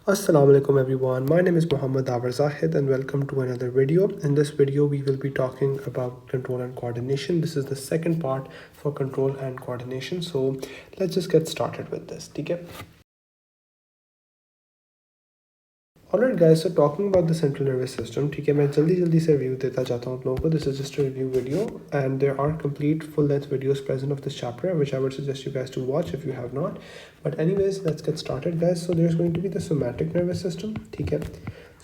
Assalamu alaikum everyone. My name is Muhammad Awar Zahid and welcome to another video. In this video we will be talking about control and coordination. This is the second part for control and coordination. So let's just get started with this. Okay? Alright guys, so talking about the central nervous system, ठीक है मैं जल्दी से review देता चाहता हूँ आप लोगों को. This is just a review video and there are complete full length videos present of this chapter which I would suggest you guys to watch if you have not. But anyways, let's get started guys. So there's going to be the somatic nervous system. ठीक है,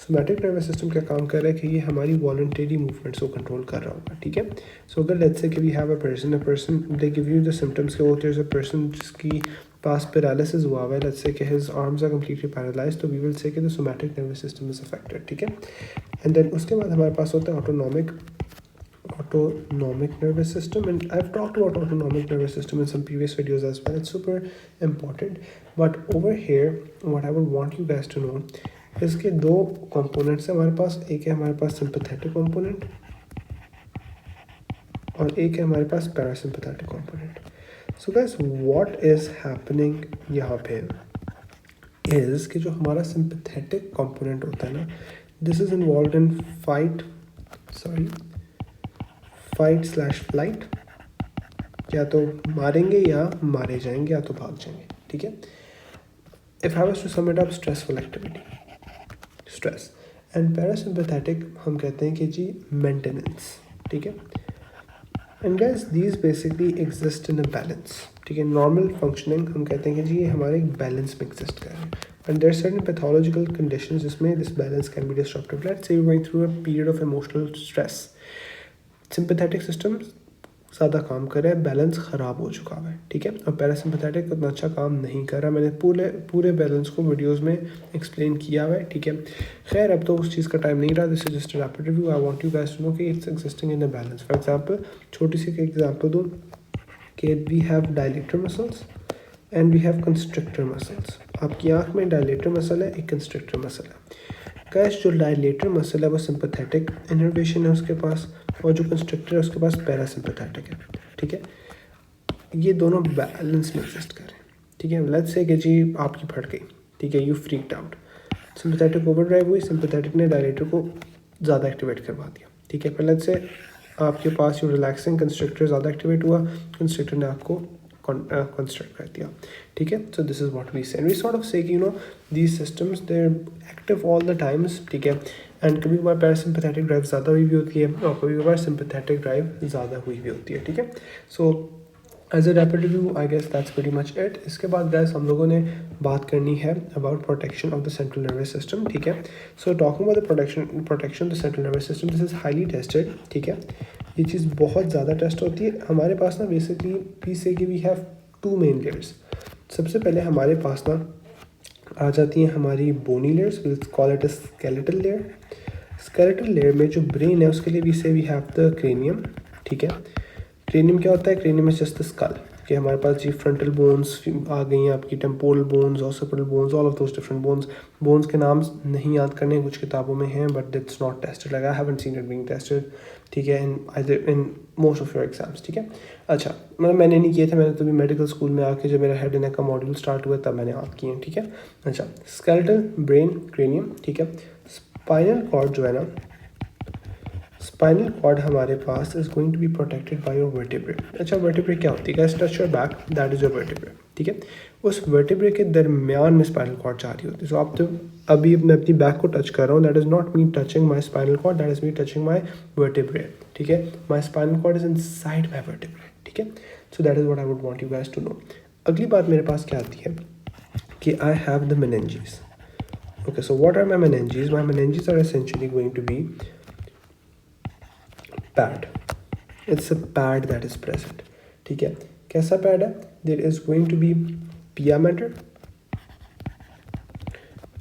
somatic nervous system क्या काम कर रहा है कि ये हमारी voluntary movements को control कर रहा होगा. ठीक है, so अगर let's say कि we have a person they give you the symptoms कि there's a person जिसकी पास पैरालिसिस हुआ हुआ है, let's say कि his arms are completely paralyzed, तो we will say कि the somatic nervous system is affected. ठीक है, and then उसके बाद हमारे पास होता है autonomic nervous system, and I've talked about autonomic nervous system in some previous videos as well. It's super important, but over here what I would want you guys to know इसके दो components हैं हमारे पास. एक है हमारे पास sympathetic component और एक है हमारे पास parasympathetic component. So guys, what is happening यहाँ पे is कि जो हमारा sympathetic component होता है ना, this is involved in fight/flight, या तो मारेंगे या मारे जाएंगे या तो भाग जाएंगे. ठीक है, if I was to sum it up, stressful activity, stress. and parasympathetic हम कहते हैं कि जी maintenance. ठीक है, and guys these basically exist in a balance. ठीक है, normal functioning हम कहते हैं कि जी ये हमारे एक balance में exist कर रहे हैं, and there are certain pathological conditions जिसमें this balance can be disrupted. Let's say you're going through a period of emotional stress, sympathetic system ज़्यादा काम कर रहा है, बैलेंस ख़राब हो चुका है. ठीक है, और पैरासिम्पैथेटिक उतना अच्छा काम नहीं कर रहा. मैंने पूरे बैलेंस को वीडियोस में एक्सप्लेन किया हुआ है. ठीक है, खैर अब तो उस चीज़ का टाइम नहीं रहा. This is just rapid review. I want you guys to know कि it's existing in a balance. For example छोटी सी एग्जांपल दूँ कि we have dilator muscles and we have constrictor muscles. आपकी आँख में डायलेटर मसल है, एक कंस्ट्रिक्टर मसल है. गाइस जो डायलेटर मसल है वो सिंपैथेटिक इनर्वेशन है उसके पास, और जो कंस्ट्रिक्टर है उसके पास पैरासिम्पैथेटिक है. ठीक है, ये दोनों बैलेंस में एग्जिस्ट कर रहे हैं. ठीक है, लेट्स से कि जी आपकी फट गई. ठीक है, you freaked out, sympathetic overdrive हुई, सिंपैथेटिक ने डायलेटर को ज़्यादा एक्टिवेट करवा दिया. ठीक है, पर लेट्स से आपके पास यू रिलैक्सिंग, कंस्ट्रिक्टर ज़्यादा एक्टिवेट हुआ, कंस्ट्रिक्टर ने आपको कंस्ट्रक्ट कर दिया. ठीक है, so this is what we say, and we sort of say कि these systems they are active all the times. ठीक है, एंड कभी कभार पैरासिम्पैथेटिक ड्राइव ज़्यादा हुई भी होती है और कभी कभार सिंपैथेटिक ड्राइव ज़्यादा हुई भी होती है. ठीक है, so as a rapid review I guess that's very much it. इसके बाद गैस हम लोगों ने बात करनी है about protection of the central nervous system. ठीक है, so talking about the protection the central nervous system, this is highly tested. ठीक है, ये चीज़ बहुत ज़्यादा टेस्ट होती है. हमारे पास ना बेसिकली वी से कि we have two main layers. सबसे पहले हमारे पास ना आ जाती हैं हमारी bony layers, will call it a skeletal layer. Skeletal layer में जो ब्रेन है उसके लिए वी से वी हैव द क्रेनियम. ठीक है, क्रेनियम क्या होता है? Cranium is just the skull. कि हमारे पास जी फ्रंटल बोन्स आ गई हैं, आपकी temporal bones, occipital bones, all of those different bones के नाम नहीं याद करने, कुछ किताबों में हैं but it's not tested. Like I haven't seen it being tested. ठीक है, in most of your exams. ठीक है, अच्छा मतलब मैंने नहीं किए थे, मैंने तो भी मेडिकल स्कूल में आके जब मेरा हेड एंड नेक का मॉड्यूल स्टार्ट हुआ तब मैंने याद किए. ठीक है, अच्छा स्केलेटल, ब्रेन, क्रेनियम. ठीक है, स्पाइनल कॉर्ड जो है ना, स्पाइनल कॉर्ड हमारे पास is going to be protected by your vertebrae. अच्छा वर्टिब्रे क्या होती है? Guys touch your back, that is your vertebrae. ठीक है, उस वर्टिब्रे के दरमियान में स्पाइनल कॉर्ड जा रही होती है. सो आप तो अभी मैं अपनी बैक को टच कर रहा हूँ, that is not me touching my spinal cord, that is me touching my vertebrae. ठीक है, my spinal cord is inside my vertebrae. ठीक है, so that is what I would want you guys to know. अगली बात मेरे पास क्या आती है कि I have the meninges. Okay, so what are my meninges? My meninges are essentially going to be pad. It's a pad that is present. ठीक है, कैसा पैड है? There is going to be pia mater,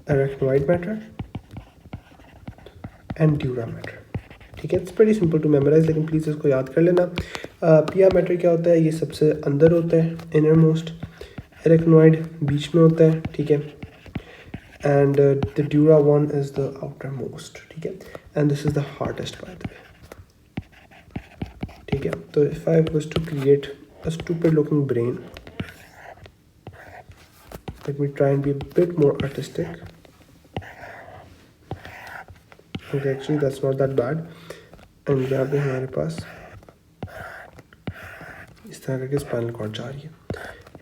arachnoid mater and dura mater. ठीक है, it's very simple to memorise, लेकिन please इसको याद कर लेना. पिया मैटर क्या होता है? ये सबसे अंदर होता है, इनर मोस्ट. अरेक्नोइड बीच में होता है. ठीक है, and the dura one is the outermost. ठीक है, and this is the hardest by the way. ठीक है, तो if I was to create a stupid looking brain, let me try and be a bit more artistic. Okay, actually that's not that bad. And यहाँ पे हमारे पास इस तरह करके spinal cord जा रही है,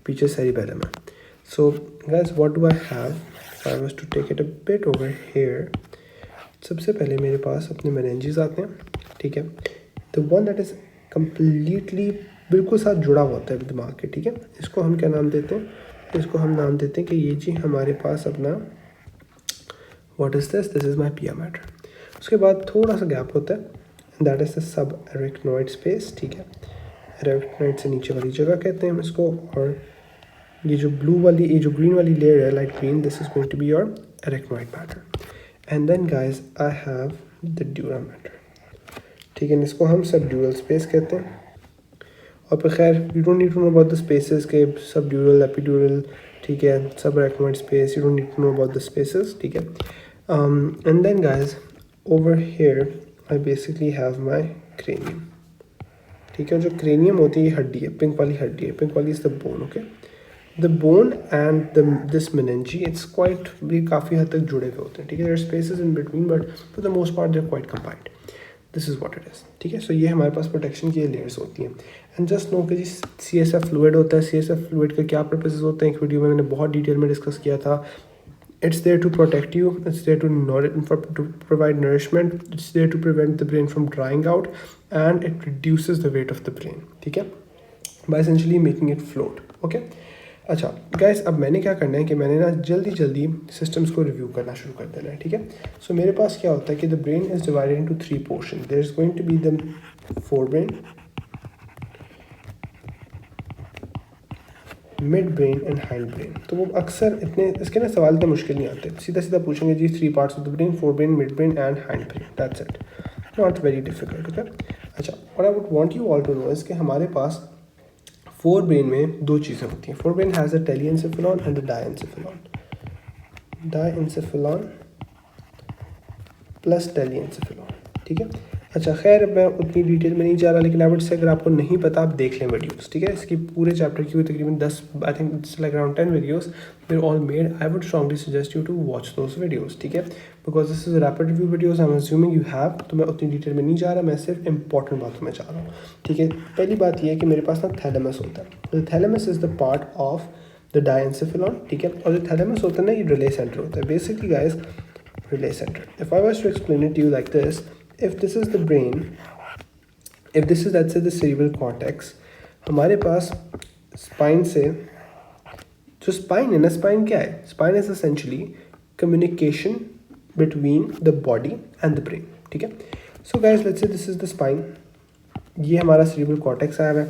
पीछे सेरिबेलम है। So guys what do I have, if I was to take it a bit over here, सबसे पहले मेरे पास अपने मेनिंजेस आते हैं, ठीक है। The one that is completely बिल्कुल साथ जुड़ा हुआ होता है दिमाग के, ठीक है। इसको हम क्या नाम देते हैं, इसको हम नाम देते हैं कि ये जी हमारे पास अपना what is this is my पिया मैटर। उसके बाद थोड़ा सा गैप होता है, that is the sub arachnoid space, ठीक है। एरेक्नॉइड से नीचे वाली जगह कहते हैं हम इसको। और ये जो ब्लू वाली, ये जो ग्रीन वाली लेयर है, light green, this is going to be your arachnoid mater. And then guys I have the dura mater, ठीक है। इसको हम सब ड्यूरल स्पेस कहते हैं। और फिर खैर you don't need to know about the spaces के सब ड्यूरल, एपिड्यूरल, ठीक है, subarachnoid space, you don't need to know about the spaces, ठीक है। And then guys over here I basically have my cranium, ठीक है। जो cranium होती है ये हड्डी है, पिंक वाली हड्डी है, पिंक वाली is the bone, okay. The bone and this meninges, it's quite, भी काफ़ी हद तक जुड़े हुए होते हैं, ठीक है। There spaces in between but for the most part they are quite combined. This is what it is, ठीक है। सो ये हमारे पास प्रोटेक्शन की लेयर्स होती हैं। एंड जस्ट नो कि जी CSF फ्लूइड होता है, CSF फ्लूइड का क्या पर्पसेस होते हैं, एक वीडियो में मैंने बहुत डिटेल में डिस्कस किया था। It's there to protect you, it's there to provide nourishment, it's there to prevent the brain from drying out, and it reduces the weight of the brain, ठीक है, by essentially making it float, okay। अच्छा guys, अब मैंने क्या करना है कि मैंने ना जल्दी जल्दी सिस्टम्स को रिव्यू करना शुरू कर देना है, ठीक है। सो मेरे पास क्या होता है कि the brain is divided into 3 portion. There is going to be the forebrain, midbrain and hindbrain. तो वो अक्सर इतने इसके ना सवाल इतने मुश्किल नहीं आते, सीधा सीधा पूछेंगे जी 3 parts of the brain, forebrain, midbrain and hindbrain, that's it, not very difficult, okay. अच्छा, और I would want you all to know is कि हमारे पास फोर ब्रेन में 2 चीज़ें होती हैं। Forebrain has a telencephalon and a diencephalon, diencephalon plus telencephalon, ठीक है। अच्छा खैर, मैं उतनी डिटेल में नहीं जा रहा, लेकिन आई वुड से अगर आपको नहीं पता आप देख लें वीडियोस, ठीक है। इसकी पूरे चैप्टर की हुई तकरीबन 10, I think it's like around 10 videos, they're all made. I would strongly suggest you to watch those videos, ठीक है, because this is rapid review videos, I am assuming you have. तो मैं उतनी डिटेल में नहीं जा रहा, मैं सिर्फ इंपॉर्टेंट बातों में जा रहा हूँ, ठीक है। पहली बात यह है कि मेरे पास ना थैलेमस होता है। The thalamus is the part of the diencephalon, ठीक है। और जो थैलेमस होता है ना, ये रिले सेंटर होता है basically guys, relay center. If I was to explain it to you like this, if this is the brain, if this is let's say the cerebral cortex, हमारे पास spine से, जो spine है ना, spine क्या है? Spine is essentially communication between the body and the brain, ठीक है। So guys, let's say this is the spine, ये हमारा cerebral cortex आया है,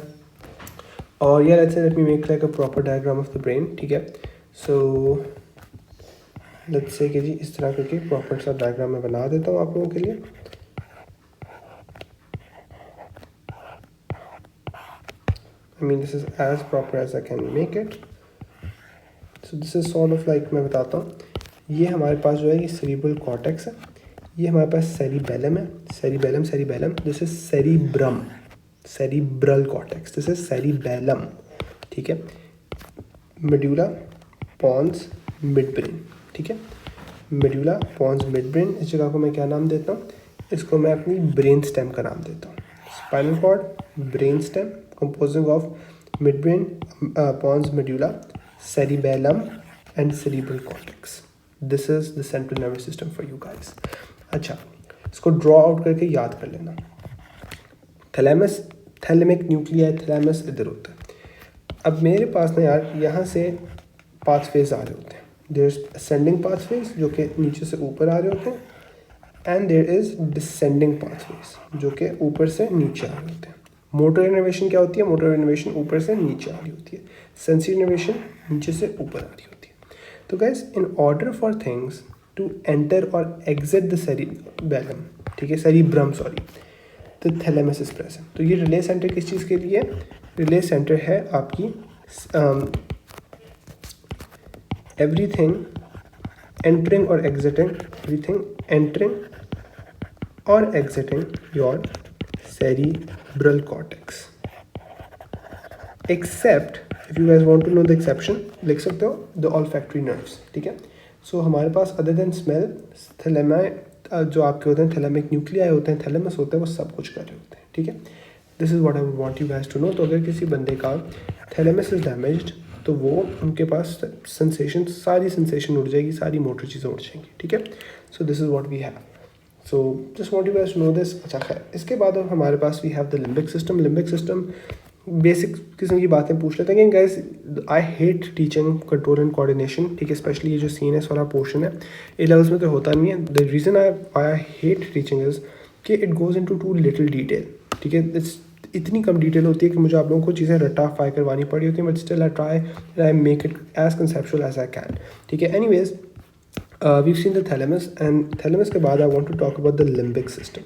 और yeah, let's say let me make like a proper diagram of the brain, ठीक है। So let's say कि जी इस तरह करके प्रॉपर सा डायग्राम मैं बना देता हूँ आप लोगों के लिए। I mean this is as proper as I can make it. So this is sort of like, मैं बताता हूँ, ये हमारे पास जो है ये सेरिब्रल कॉर्टेक्स है, ये हमारे पास सेरिबेलम है, cerebellum, this is cerebrum, cerebral cortex, this is cerebellum, ठीक है। मेडुला, पॉन्स, मिड ब्रेन, ठीक है। मेडुला, पॉन्स, मिड ब्रेन, इस जगह को मैं क्या नाम देता हूँ, इसको मैं अपनी ब्रेन स्टेम का नाम देता हूँ। Spinal cord, brain stem, composing of mid brain, pons, medulla, cerebellum and cerebral cortex. This is the central nervous system for you guys. अच्छा, इसको ड्रॉ आउट करके याद कर लेना। थैलेमस, थैलेमिक न्यूक्लिया, थैलेमस इधर होता है। अब मेरे पास ना यार यहाँ से पाथवेज आ रहे होते हैं। देयर इज असेंडिंग पाथवेज जो कि नीचे से ऊपर आ रहे होते हैं, and there is descending pathways जो कि ऊपर से नीचे आ रहे होते हैं। मोटर इनोवेशन क्या होती है? मोटर इनोवेशन ऊपर से नीचे आ रही होती है, सेंसरी इनोवेशन नीचे से ऊपर आ रही होती है। तो guys, in order for things to enter और एग्जिट द सेरिबेलम, ठीक है, cerebrum sorry, the thalamus is present. तो ये रिले सेंटर किस चीज़ के लिए? रिले सेंटर है आपकी everything entering or exiting, everything entering or exiting your cerebral cortex, except if you guys want to know the exception लिख सकते हो, the olfactory nerves, ठीक है। सो हमारे पास other than smell, जो आपके होते हैं थैलेमिक न्यूक्लियाई होते हैं, थैलेमस होते हैं, वो सब कुछ कर रहे होते हैं, ठीक है। This is what I want you guys to know. तो अगर किसी बंदे का थैलेमस इज़ डैमेज्ड तो वो उनके पास सेंसेशन, सारी सेंसेशन उड़ जाएगी, सारी मोटर चीज़ें उड़ जाएंगी, ठीक है। So this is what we have. So just want you guys to know this. अच्छा खैर, इसके बाद अब हमारे पास we have the limbic system. Limbic system basic किस्म की बातें पूछ लेते हैं कि guys I hate teaching control and coordination, ठीक है। स्पेशली ये जो CNS वाला पोर्शन है, ए लेवल्स में तो होता नहीं है। The reason I hate teaching is कि it goes into too little detail, ठीक है। इतनी कम डिटेल होती है कि मुझे आप लोगों को चीज़ें रट्टा करवानी पड़ी होती हैं, but still I make it as conceptual as I can, ठीक है। Anyways we've seen the thalamus, and thalamus के बाद I want to talk about the limbic system,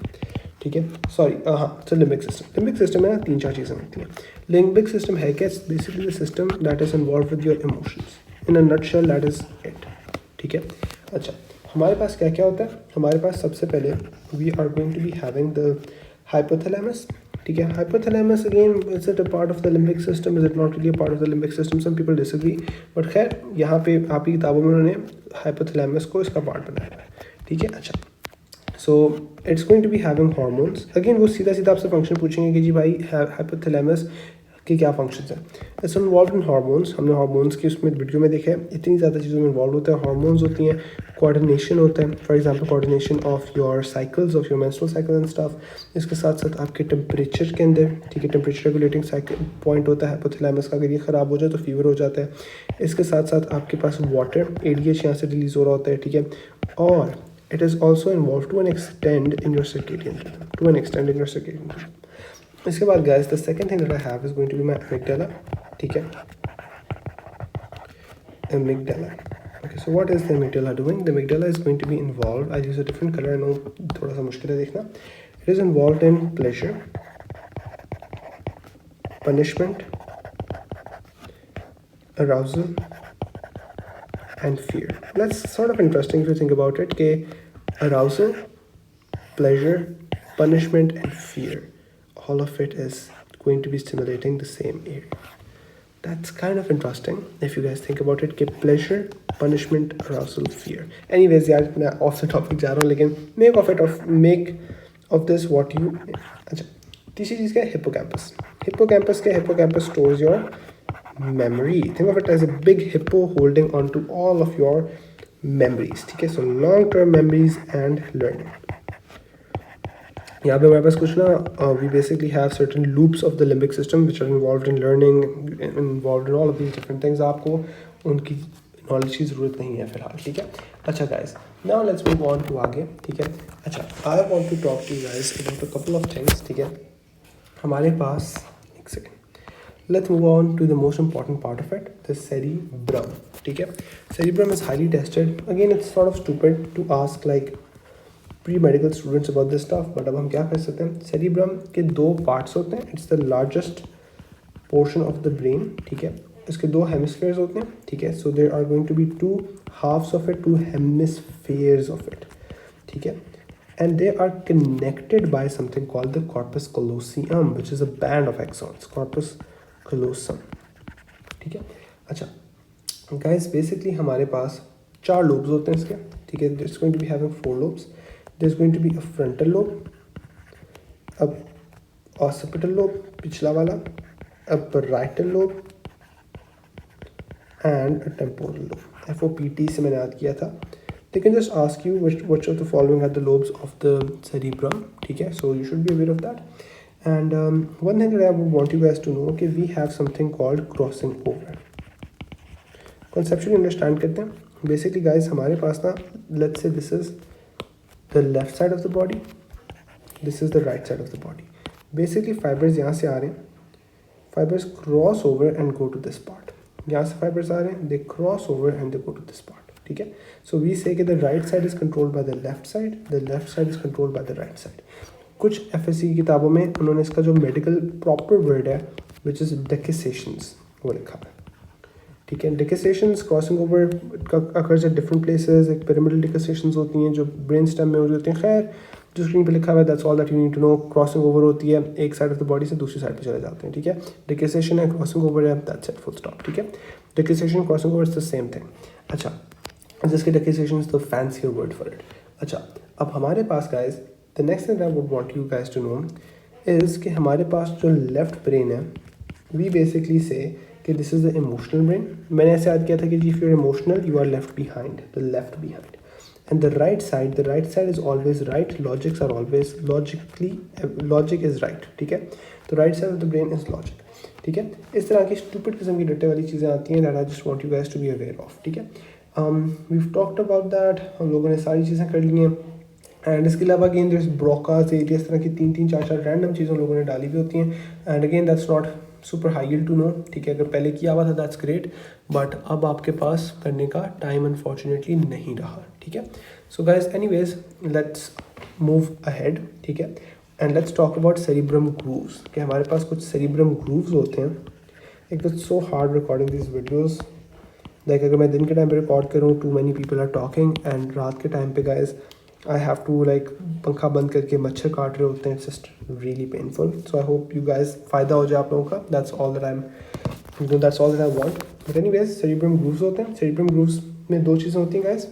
ठीक है। सॉरी हाँ, तो लिम्बिक सिस्टम में ना 3-4 चीज़ें होती हैं। लिम्बिक सिस्टम है क्या? Basically the system that is involve with your emotions, in a nutshell that is it, ठीक है। अच्छा, हमारे पास क्या क्या होता है? हमारे पास सबसे पहले we are going to be having the hypothalamus, ठीक है। Hypothalamus again is it a part of the limbic system, is it not really a part of the limbic system? Some people disagree, but खैर यहाँ पे आपकी किताबों में उन्होंने hypothalamus को इसका पार्ट बनाया है, ठीक है। अच्छा, so it's going to be having hormones. Again वो सीधा सीधा आपसे फंक्शन पूछेंगे कि जी भाई हाइपोथैलेमस के क्या फंक्शंस हैं। It's involve in hormones. हमने हार्मोन्स की उसमें वीडियो में देखा है, इतनी ज़्यादा चीज़ों में इन्वॉल्व होता है। हार्मोन्स होती हैं, कोऑर्डिनेशन होता है, for example coordination of your cycles, of your menstrual cycle and stuff. इसके साथ साथ आपके टेम्परेचर के अंदर, ठीक है, टेम्परेचर रेगुलेटिंग साइकिल पॉइंट होता है हाइपोथैलेमस का। अगर ये ख़राब हो जाए तो फीवर हो जाता है। इसके साथ साथ आपके पास वाटर, ADH यहाँ से रिलीज़ हो रहा होता है, ठीक है। और it is also involved to an extent in your circadian rhythm, इसके बाद guys the second thing that I have is going to be my amygdala, ठीक है। amygdala, okay, so what is the amygdala doing? The amygdala is going to be involved, I'll use a different color, I know थोड़ा सा मुश्किल है देखना। It is involved in pleasure, punishment, arousal and fear. That's sort of interesting if you think about it, कि arousal, pleasure, punishment and fear, all of it is going to be stimulating the same area. That's kind of interesting if you guys think about it, कि pleasure, punishment, arousal, fear. Anyways यार मैं off the topic जा रहा हूँ, लेकिन make of this what you। अच्छा, तीसरी चीज़ क्या है? Hippocampus stores your memory. Think of it as a big hippo holding on to all of your memories, ठीक है। So long term memories and learning। यहाँ पे हमारे पास कुछ ना we basically have certain loops of the limbic system which are involved in learning, involved in all of these different things। आपको उनकी knowledge की ज़रूरत नहीं है फिलहाल, ठीक है। अच्छा guys, now let's move on to आगे, ठीक है। अच्छा, I want to talk to you guys about a couple of things, ठीक है। हमारे पास एक second, let's move on to the most important part of it, the cerebrum, ठीक है। Cerebrum is highly tested. Again, it's sort of stupid to ask like pre-medical students about this stuff, but अब हम क्या कर सकते हैं? Cerebrum के 2 parts होते हैं। It's the largest portion of the brain, ठीक है। इसके 2 hemispheres होते हैं, ठीक है। So there are going to be 2 halves of it, 2 hemispheres of it, ठीक है। And they are connected by something called the corpus callosum, which is a band of axons. Corpus callosum, ठीक है। अच्छा guys, basically हमारे पास 4 lobes होते हैं इसके, ठीक है। It's going to be having 4 lobes. There's going to be a frontal lobe, a occipital lobe, पिछला वाला, a parietal lobe and a temporal lobe. FOPT से मैंने याद किया था। They can just ask you which of the following are the lobes of the cerebrum, ठीक है। So you should be aware of that. And one thing that I would want you guys to know, okay, we have something called crossing over. Conceptually understand करते हैं। Basically guys, हमारे पास ना, let's say this is the left side of the body, this is the right side of the body. Basically fibers यहाँ से आ रहे हैं, fibers cross over and go to this part. यहाँ से fibers आ रहे हैं, they cross over and they go to this part, ठीक है। So we say कि the right side is controlled by the left side is controlled by the right side. कुछ FSC की किताबों में उन्होंने इसका जो मेडिकल प्रॉपर वर्ड है विच इज़ डेकिसेशंस वो लिखा है, ठीक है। Decussations crossing over occurs at different places. एक पिरामिडल डेकिसेशंस होती हैं जो ब्रेन स्टेम में होती हैं। खैर जो स्क्रीन पे लिखा हुआ है that's all that you need to know. Crossing over होती है, एक साइड ऑफ द बॉडी से दूसरी साइड पे चले जाते हैं, ठीक है। डेकिसेशन है, क्रॉसिंग ओवर है, दैट्स इट, फुल स्टॉप, ठीक है। Decussation crossing over is the same thing. अच्छा, जिसके decussation is the fancier word for it. अच्छा, अब हमारे पास guys the next thing I would want you guys to know is कि हमारे पास जो लेफ्ट ब्रेन है, वी बेसिकली से कि this is the emotional brain. मैंने ऐसे याद किया था कि if you are emotional you are left behind, the left behind. And the right side is always right. Logics are always logic is right. ठीक है, तो right side of the brain is logic. ठीक है, इस तरह की stupid किस्म की डटे वाली चीज़ें आती हैं that I just want you guys to be aware of. ठीक है, we've talked about that. हम लोगों ने सारी चीज़ें कर ली हैं. एंड इसके अलावा again there is Broca's area, इस तरह की 3-4 रैंडम चीज़ें लोगों ने डाली भी होती हैं. And again that's not super high yield to know. ठीक है, अगर पहले किया हुआ था दैट्स ग्रेट, बट अब आपके पास करने का टाइम अनफॉर्चुनेटली नहीं रहा. ठीक है, so guys anyways let's move ahead. ठीक है, and let's talk about cerebrum grooves. कि हमारे पास कुछ सेरिब्रम ग्रूव्स होते हैं. एक तो so hard recording this videos. Like अगर मैं दिन के टाइम पे रिकॉर्ड कर रहा हूँ, too many people are talking, and रात के टाइम पे guys I have to like पंखा बंद करके मच्छर काट रहे होते हैं. It's just really painful. So I hope you guys फ़ायदा हो जाए आप लोगों का. That's all that I want. But anyways, cerebrum grooves होते हैं. Cerebrum grooves में दो चीज़ें होती हैं guys.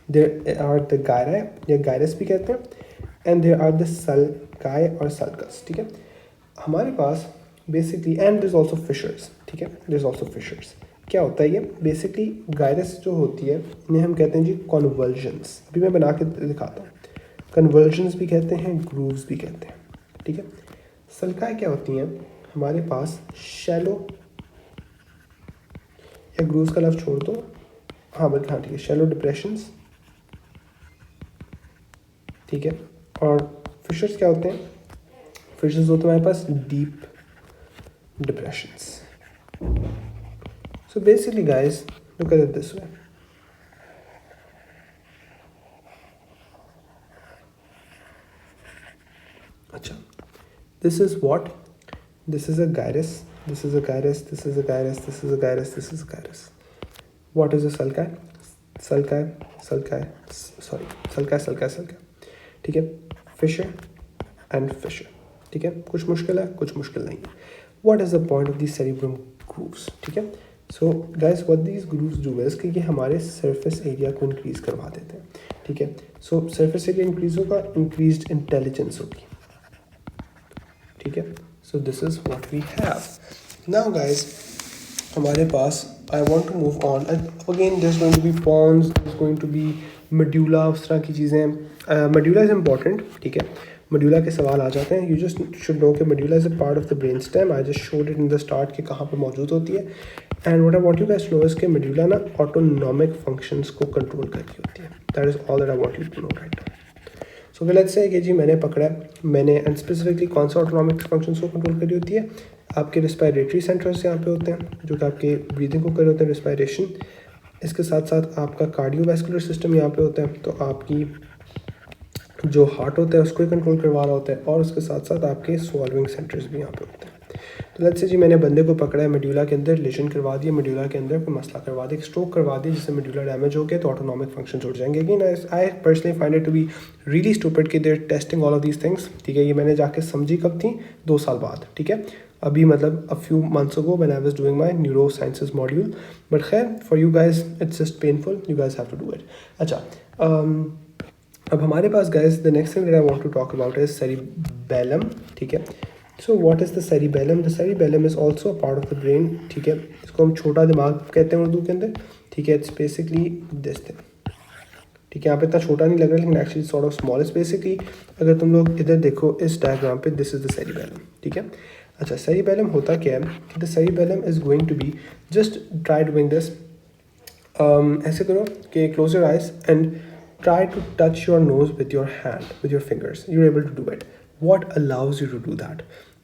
There are the gyri या gyrus भी कहते हैं, and there are the sulci और sulcus. ठीक है, हमारे पास basically and there's also fissures. ठीक है, there's also fissures. क्या होता है ये बेसिकली गायरस जो होती है इन्हें हम कहते हैं जी कन्वर्जन्स. अभी मैं बना के दिखाता हूँ. कन्वर्जन्स भी कहते हैं, ग्रूव्स भी कहते हैं. ठीक है, सल्काएं क्या होती हैं हमारे पास शैलो या ग्रूव्स का लफ्ज़ छोड़ दो. हाँ बल्कि हाँ ठीक है, शैलो डिप्रेशंस. ठीक है, और फिशर्स क्या होते हैं? फिशर्स होते हैं हमारे पास deep depressions. So basically guys, look at it this way. अच्छा, this is what? This is a gyrus, this is a gyrus, this is a gyrus, this is a gyrus, this is a gyrus. What is a sulci? Sulci. ठीक है, fissure and fissure. ठीक है, कुछ मुश्किल है, कुछ मुश्किल नहीं. What is the point of these cerebrum grooves? ठीक है, so guys what these grooves do is कि ये हमारे सरफेस एरिया को इंक्रीज़ करवा देते हैं. ठीक है, सो सरफेस एरिया इंक्रीज़ होगा, इंक्रीज्ड इंटेलिजेंस होगी. ठीक है, so this is what we have now guys. हमारे पास I want to move on. Again there is going to be pons, there is going to be medulla, उस तरह की चीज़ें. Medulla is important. ठीक है, मेड्यूला के सवाल आ जाते हैं. यू जस्ट शुड नो कि medulla is a part of the brain stem. I just showed it in the start कि कहाँ पे मौजूद होती है. And what I want you guys to know is कि मेड्यूला ना ऑटोनॉमिक फंक्शंस को कंट्रोल कर रही होती है. That is all that I want you to know right now. So let's say कि जी मैंने पकड़ा, मैंने एंड स्पेसिफिकली कौन सा ऑटोनॉमिक फंक्शंस को कंट्रोल कर रही होती है? आपके रिस्पायरेटरी सेंटर्स यहाँ पे होते हैं जो कि आपके ब्रीदिंग को कर रहे होते हैं, रिस्पायरेशन. इसके साथ साथ आपका कार्डियोवैस्कुलर सिस्टम यहाँ पे होता है, तो आपकी जो हार्ट होता है उसको ही कंट्रोल करवा रहा होता है. और उसके साथ साथ आपके स्वॉल्विंग सेंटर्स भी यहाँ पे होते हैं. तो लेट्स से जी मैंने बंदे को पकड़ा है, मेड्यूला के अंदर लेशन करवा दिया, मेड्यूला के अंदर कोई मसला करवा दिया, स्ट्रोक करवा दिया जिससे मेड्यूला डैमेज हो गया, तो ऑटोनॉमिक फंक्शन जुड़ जाएंगे. Again I personally find it to be really stupid कि they're testing all of these things. ठीक है, ये मैंने जाके समझी कब थी? 2 साल बाद. ठीक है, अभी मतलब a few months ago when I was doing my neuro sciences module. But खैर for you guys it's just painful, you guys have to do it. अच्छा, अब हमारे पास guys the next thing that I want to talk about is cerebellum. ठीक है, so what is the cerebellum? The cerebellum is also a part of the brain. ठीक है, इसको हम छोटा दिमाग कहते हैं उर्दू के अंदर. ठीक है, इट्स बेसिकली दिस थिंग. ठीक है, यहाँ पे इतना छोटा नहीं लग रहा लेकिन actually sort of small. Is basically अगर तुम लोग इधर देखो इस डायग्राम पे, दिस इज द सेरिबेलम. ठीक है, अच्छा सेरिबेलम होता क्या है कि the cerebellum is going to be just try doing this. ऐसे करो कि close your eyes and try to touch your nose with your hand, with your fingers. You're able to do it. What allows you to do that?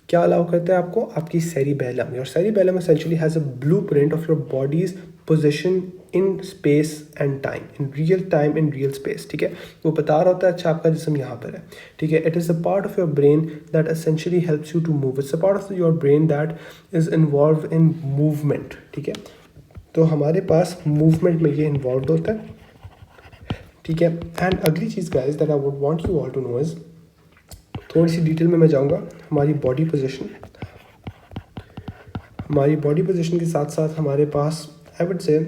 क्या allow करता है आपको? आपकी cerebellum. Your cerebellum essentially has a blueprint of your body's position in space and time, in real time, in real space. ठीक है, वो बता रहा होता है अच्छा आपका जिस्म यहाँ पर है. ठीक है, it is a part of your brain that essentially helps you to move. It's a part of your brain that is involved in movement. ठीक है, तो हमारे पास मूवमेंट में ये इन्वॉल्व होता है. ठीक है, एंड अगली चीज़ guys that I would want you all to know is, थोड़ी सी डिटेल में मैं जाऊंगा. हमारी बॉडी पोजीशन, हमारी बॉडी पोजीशन के साथ साथ हमारे पास आई वुड से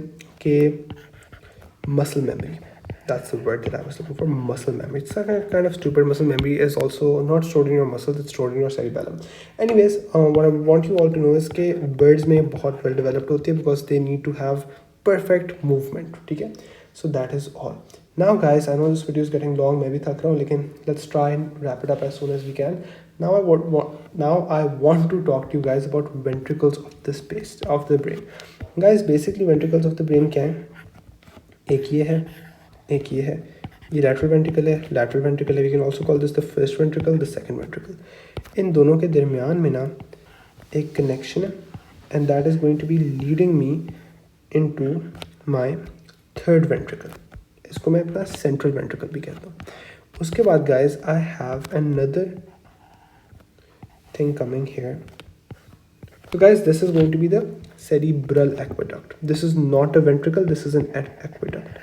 कि muscle memory. That's the word that I was looking for. Muscle memory. It's a kind of stupid. Muscle memory is also not stored in your muscles, it's stored in your cerebellum. Anyways, what I want you all to know is that birds में बहुत well developed होती है because they need to have perfect movement. ठीक है? So that is all. Now guys, I know this video is getting long. मैं भी थक रहा हूँ, लेकिन let's try and wrap it up as soon as we can. Now I want to talk to you guys about ventricles of the space of the brain. Guys, basically ventricles of the brain क्या है? एक ये है, एक ये है, ये lateral ventricle है, lateral ventricle है. We can also call this the first ventricle, the second ventricle. इन दोनों के दरमियान में ना एक connection है, and that is going to be leading me into my third ventricle. इसको मैं अपना central ventricle भी कहता हूँ. उसके बाद guys, I have another thing coming here. So guys, this is going to be the cerebral aqueduct. This is not a ventricle, this is an aqueduct.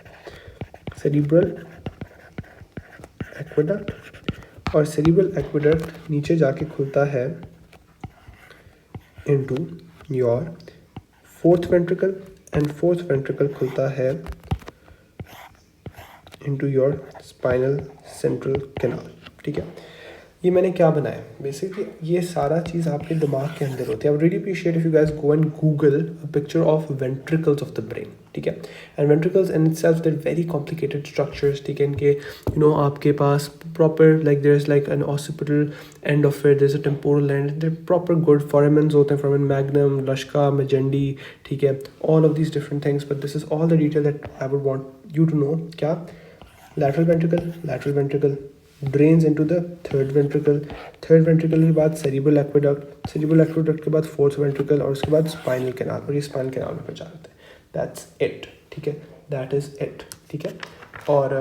Cerebral aqueduct. और cerebral aqueduct नीचे जाके खुलता है into your fourth ventricle, and fourth ventricle खुलता है into your spinal central canal. ठीक है? ये मैंने क्या बनाया? बेसिकली ये सारा चीज़ आपके दिमाग के अंदर होती है. I really appreciate if you guys go and Google a picture of ventricles of the brain. ठीक है? And ventricles in itself they're very complicated structures. ठीक है? इनके आपके पास proper like there is like an occipital end of it, there is a temporal end, there proper good foramens होते हैं, foramen magnum, Luschka, Magendie. ठीक है? All of these different things, but this is all the detail that I would want you to know. क्या? lateral ventricle drains into the third ventricle के बाद cerebral aqueduct के बाद fourth ventricle, और उसके बाद spinal canal, और ये spinal canal में पहुंचा देते हैं. That's it. ठीक है? That is it. ठीक है? और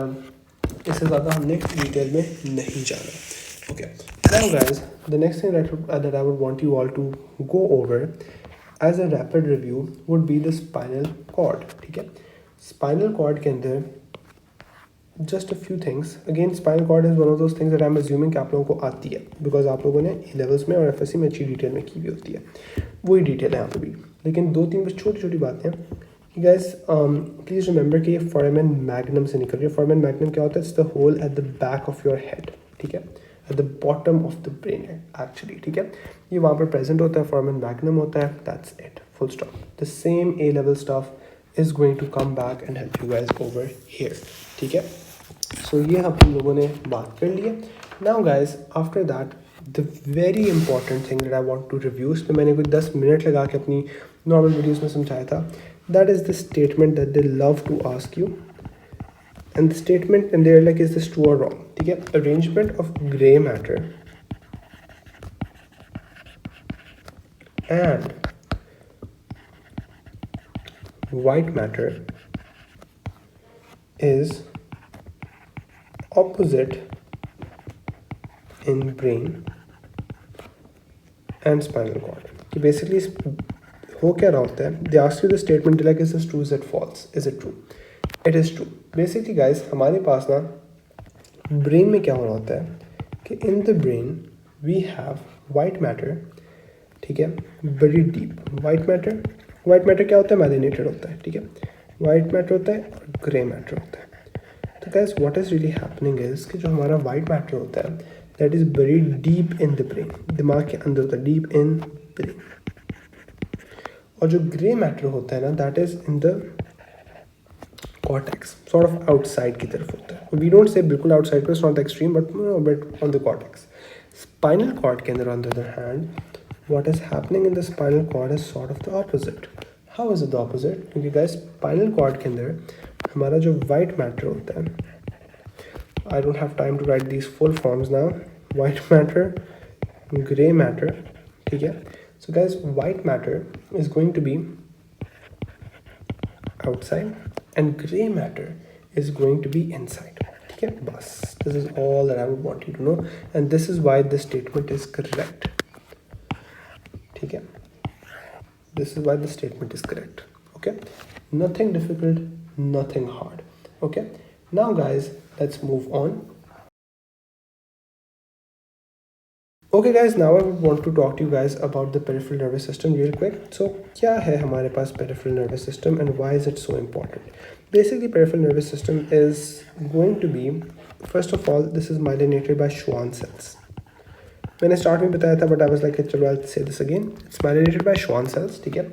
इससे ज़्यादा हमने डिटेल में नहीं जाना. Okay. Now guys, the next thing that I would want you all to go over as a rapid review would be the spinal cord. ठीक है? Spinal cord के अंदर just a few things. Again, spinal cord is one of those things that I'm assuming कि आप लोगों को आती है, because आप लोगों ने A levels में और FSC में अच्छी डिटेल में की भी होती है. वही डिटेल है यहाँ पे भी, लेकिन दो तीन बस छोटी छोटी बातें हैं. Guys, please remember कि ये foramen magnum से निकल रही है. Foramen magnum क्या होता है? It's the hole at the back of your head. ठीक है? At the bottom of the brain actually. ठीक है? ये वहाँ पर present होता है, foramen magnum होता है. That's it. Full stop. The same A level stuff is going to come back and help you guys over here. ठीक है? So ये हम लोगों ने बात कर ली है. Now guys, after that, the very important thing that I want to review, इसमें मैंने कोई 10 मिनट लगा के अपनी normal videos में समझाया था. That is the statement that they love to ask you. And the statement, and they're like, is this true or wrong? ठीक है? Arrangement of gray matter and white matter is opposite in brain and spinal cord. कि basically हो क्या रहा होता है? They ask you the statement like, is this true, is it false, is it true? It is true. Basically guys, हमारे पास ना brain में क्या हो रहा होता है कि in the brain we have white matter. ठीक है? very deep. white matter क्या होता है? myelinated होता है. ठीक है? white matter होता है और grey matter होता है. तो guys, what is really happening is कि जो हमारा white matter होता है, that is buried deep in the brain, दिमाग के अंदर होता है, deep in brain. और जो grey matter होता है ना, that is in the cortex, sort of outside की तरफ होता है. We don't say बिल्कुल outside, it's not the extreme, but a bit on the cortex. Spinal cord के अंदर, on the other hand, what is happening in the spinal cord is sort of the opposite. How is it the opposite? क्योंकि guys, spinal cord के अंदर हमारा जो white matter होता है, I don't have time to write these full forms now. White matter, gray matter. ठीक है? So guys, white matter is going to be outside and gray matter is going to be inside. ठीक है? बस, this is all that I would want you to know, and this is why this statement is correct. ठीक है? This is why the statement is correct. Okay? Nothing difficult, nothing hard. Okay? Now guys, let's move on. Okay guys, now I would want to talk to you guys about the peripheral nervous system real quick. So क्या है हमारे पास peripheral nervous system and why is it so important? Basically, peripheral nervous system is going to be, first of all, this is myelinated by Schwann cells. मैंने start में बताया था, but I was like चलो आई से this again, it's myelinated by Schwann cells, ठीक है.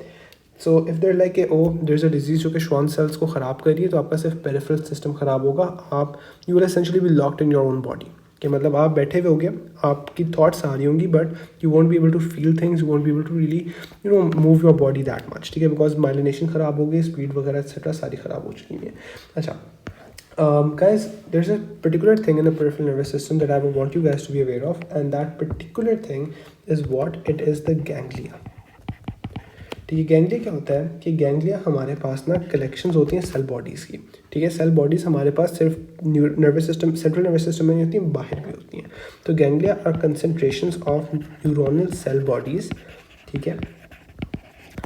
So if there like a there is a disease जो कि Schwann cells को ख़राब कर रही है, तो आपका सिर्फ पेरिफेरल सिस्टम ख़राब होगा. आप you will essentially B locked in your own body, कि मतलब आप बैठे हुए होगे, आपकी थॉट्स आ रही होंगी, but you won't be able to feel things, you won't be able to really move your body that much, ठीक है, बिकॉज माइलिनेशन ख़राब हो गई, स्पीड वगैरह एक्सेट्रा सारी ख़राब हो चुकी है. अच्छा, guys, there's a particular thing in the peripheral nervous system that I would want you guys to be aware of, and that particular thing is what it is, the ganglia. ठीक है, ganglia क्या होता है कि ganglia हमारे पास ना collections होती हैं सेल बॉडीज़ की, ठीक है. सेल बॉडीज़ हमारे पास सिर्फ nervous system, central nervous system में नहीं होती हैं, बाहर भी होती हैं. तो ganglia are concentrations of neuronal cell bodies, ठीक है.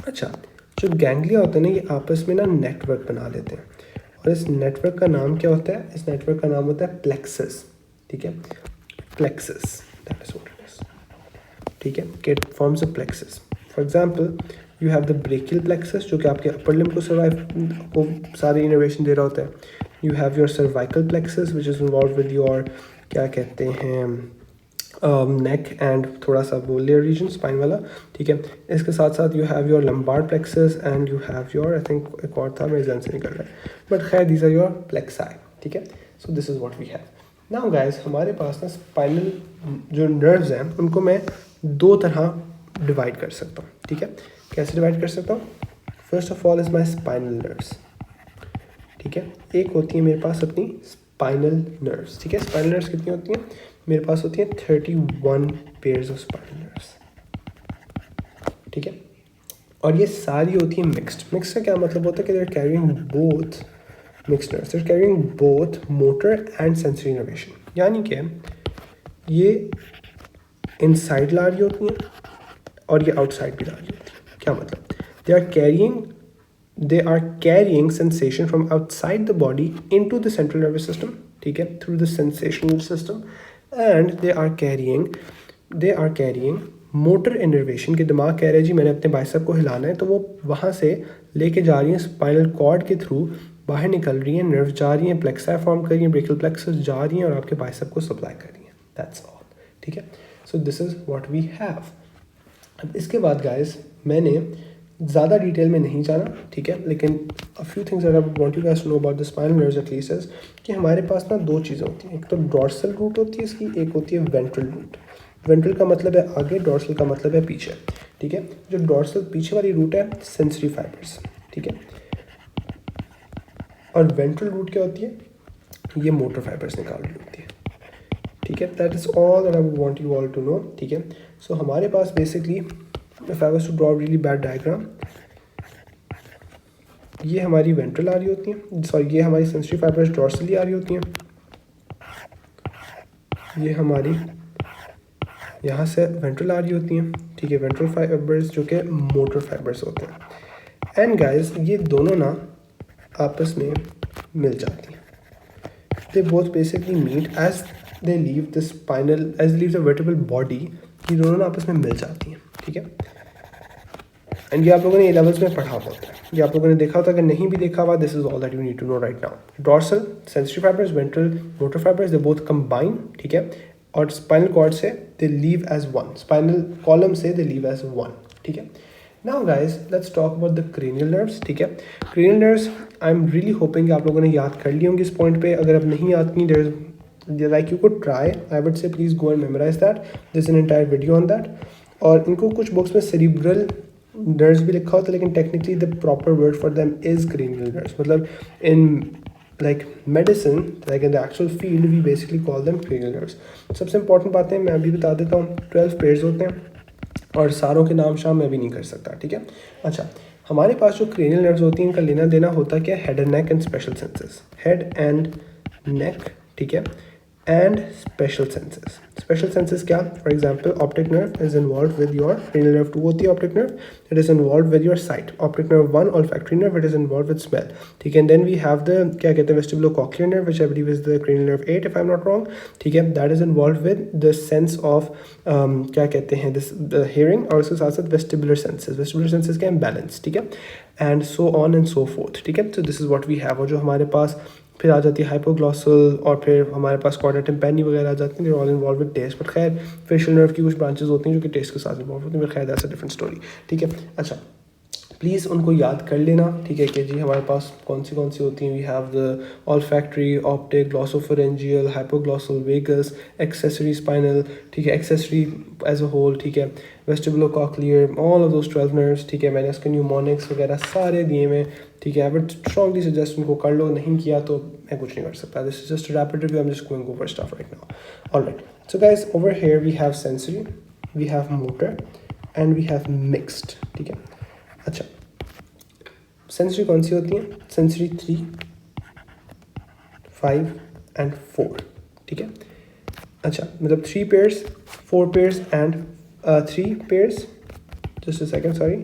अच्छा, जो गैंग्लिया होते हैं ना, ये आपस में ना नेटवर्क बना लेते हैं, और इस नेटवर्क का नाम क्या होता है? इस नेटवर्क का नाम होता है प्लेक्सस, ठीक है. Plexus, that is what it is, ठीक है. It forms a plexus. For example, you have the brachial plexus, जो कि आपके अपर लिम्ब को सर्वाइव को सारी इनोवेशन दे रहा होता है. You have your cervical plexus which is involve with your, क्या कहते हैं, नेक एंड थोड़ा सा बोलियर रीजन, स्पाइन वाला, ठीक है. इसके साथ साथ you have your lumbar plexus and you have your, I think एक और था, मेरे जहन से निकल रहा है, बट खैर दीज आर योर प्लेक्साई, ठीक है. So this is what we have. Now guys, हमारे पास ना स्पाइनल जो नर्व्स हैं उनको मैं दो तरह डिवाइड कर सकता हूँ, ठीक है. कैसे डिवाइड कर सकता हूँ? First of all is my spinal nerves, ठीक है. एक होती है मेरे पास अपनी स्पाइनल नर्व्स, ठीक है. स्पाइनल नर्व्स कितनी होती हैं? मेरे पास होती है 31 पेयर्स ऑफ स्पाइनल नर्व्स, ठीक है. और ये सारी होती है मिक्स्ड. मिक्स का क्या मतलब होता है कि they are carrying both mixed nerves, they are carrying both motor and sensory innovation. यानी कि ये इनसाइड ला रही होती हैं और ये आउटसाइड भी ला रही होती है. क्या मतलब? They are carrying sensation from outside the body into the central nervous system, ठीक है, through the sensational system, and they are carrying motor innervation, के दिमाग कह रहा है जी मैंने अपने बाइसेप को हिलाना है, तो वो वहाँ से लेके जा रही हैं स्पाइनल कॉर्ड के थ्रू, बाहर निकल रही हैं, नर्व जा रही हैं, प्लेक्सा फॉर्म कर रही हैं, ब्रेकियल प्लेक्सस जा रही हैं और आपके बाइसेप को सप्लाई कर रही हैं. दैट्स ऑल, ठीक है. So this is what we have. अब इसके बाद गाइस, मैंने ज़्यादा डिटेल में नहीं जाना, ठीक है, लेकिन a few things that I want you guys to know about the spinal nerves at least is कि हमारे पास ना दो चीज़ें होती हैं. एक तो डॉर्सल रूट होती है इसकी, एक होती है वेंट्रल रूट. वेंट्रल का मतलब है आगे, डॉर्सल का मतलब है पीछे, ठीक है. जो डॉर्सल पीछे वाली रूट है, सेंसरी फाइबर्स, ठीक है. और वेंट्रल रूट क्या होती है? ये मोटर फाइबर्स निकाल रही होती है, ठीक है. That is all that I would want you all to know, ठीक है. सो हमारे पास basically, if I was to draw really bad diagram, ये हमारी वेंट्रल आ रही होती हैं, सॉरी ये हमारी सेंसरी फाइबर्स डॉर्सली आ रही होती हैं, ये हमारी यहाँ से वेंट्रल आ रही होती हैं, ठीक है, वेंट्रल फाइबर्स जो कि मोटर फाइबर्स होते हैं. एंड गाइस, ये दोनों ना आपस में मिल जाती हैं. They both basically meet as they leave the spinal, as leave the vertebral body. ये दोनों ना आपस में मिल जाती हैं, ठीक है. एंड ये आप लोगों ने ए लेवल्स में पढ़ा होता है, ये आप लोगों ने देखा होता है. अगर नहीं भी देखा हुआ, this is all that you need to know right now. Dorsal sensory fibres, ventral motor fibres, they both combine, ठीक है. और स्पाइनल कॉर्ड से they leave as one, spinal column से दे लीव एज वन, ठीक है. Now guys, let's talk about the cranial nerves, ठीक है. Cranial nerves, I am really hoping आप लोगों ने याद कर ली होंगी इस पॉइंट पे. अगर अब नहीं याद की, there is like you could try, I would say please go and memorize that. This an entire video on that. और इनको कुछ बुक्स में सेरिब्रल नर्व्स भी लिखा होता है, लेकिन technically the proper word for them is cranial nerves. मतलब इन like medicine, like in the actual field, we basically call them cranial nerves. सबसे important बातें मैं अभी बता देता हूँ. 12 पेयर्स होते हैं और सारों के नाम शाम मैं भी नहीं कर सकता, ठीक है. अच्छा, हमारे पास जो क्रेनियल नर्व्स होती हैं, इनका लेना देना होता है क्या? Head and neck and special senses. Head and neck, ठीक है, and special senses. Special senses क्या? For example, optic nerve is involved with your cranial nerve 2 होती है optic nerve. It is involved with your sight. Optic nerve 1 olfactory nerve, it is involved with smell. ठीक है. And then we have the क्या कहते हैं vestibulocochlear nerve, which I believe is the cranial nerve 8 if I'm not wrong. ठीक है. That is involved with the sense of क्या कहते हैं this the hearing और उसके साथ साथ vestibular senses. Vestibular senses क्या? Balance. ठीक है. And so on and so forth. ठीक है. So this is what we have. और जो हमारे पास फिर आ जाती है हाइपोग्लॉसल और फिर हमारे पास कॉर्डा टिम्पैनी वगैरह आ जाती हैं, they all involve with taste. But खैर फेशियल नर्व की कुछ ब्रांचेस होती हैं जो कि टेस्ट के साथ इन्वॉल्व होती हैं, बट खैर दैट्स अ डिफरेंट स्टोरी. ठीक है. अच्छा, प्लीज़ उनको याद कर लेना. ठीक है कि जी हमारे पास कौन सी होती हैं. We have the olfactory, optic, glossopharyngeal, hypoglossal, vagus, accessory spinal. ठीक है. Accessory as a whole. ठीक है. Vestibulocochlear, all of those 12 nerves. ठीक है. मैंने इसके न्यूमोनिक्स वगैरह सारे दिए में. ठीक है. बट स्ट्रॉन्गली सजेस्ट उनको कर लो. नहीं किया तो मैं कुछ नहीं कर सकता. This is just rapid review. I am just going over stuff right now. Alright. So guys, over here we have sensory, we have motor and we have mixed. ठीक है. अच्छा, सेंसरी कौन सी होती है? Sensory 3, 5 and 4. ठीक है. अच्छा, मतलब 3 pairs, 4 pairs and 3 pairs. Just a second, sorry.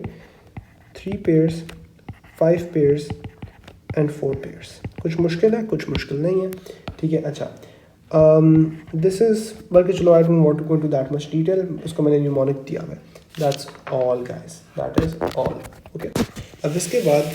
3 pairs, 5 pairs and 4 pairs. कुछ मुश्किल है? कुछ मुश्किल नहीं है. ठीक है. अच्छा, दिस इज़, बल्कि चलो I don't want to go into that much detail. उसको मैंने न्यूमोनिक दिया हुआ है. That's all guys, that is all. Okay. अब इसके बाद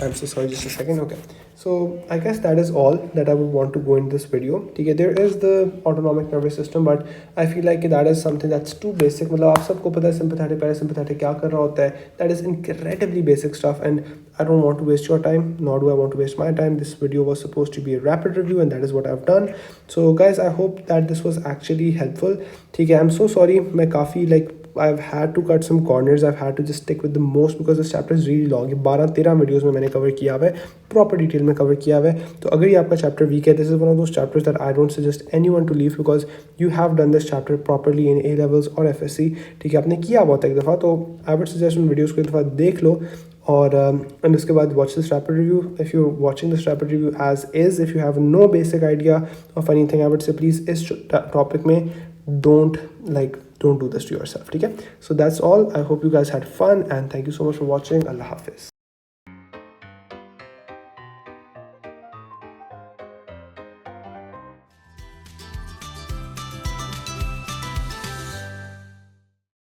I'm so sorry, just a second. Okay, so I guess that is all that I would want to go in this video. ठीक है. There is the autonomic nervous system, but I feel like that is something that's too basic. मतलब आप सबको पता है sympathetic parasympathetic क्या कर रहा होता है. That is incredibly basic stuff, and I don't want to waste your time, nor do I want to waste my time. This video was supposed to be a rapid review, and that is what I've done. So guys, I hope that this was actually helpful. ठीक है. I'm so sorry. मैं काफ़ी like I've had to cut some corners. I've had to just stick with the most because this chapter is really long. ये 12-13 videos में मैंने cover किया हुआ है, प्रॉपर डिटेल में कवर किया हुआ है. तो अगर ये आपका चैप्टर वीक है, this is one of those chapters that I don't suggest anyone to leave because you have done this chapter properly in A levels और FSC. ठीक है. आपने किया बहुत एक दफ़ा, तो आई वुड सजेस्ट उन वीडियोज़ को एक दफ़ा देख लो. और एंड उसके बाद watch this rapid review. If you watching this rapid review as is, if you have no basic idea of anything, I would say please इस टॉपिक में don't do this to yourself. ठीक है. So that's all. I hope you guys had fun and thank you so much for watching. Allah Hafiz.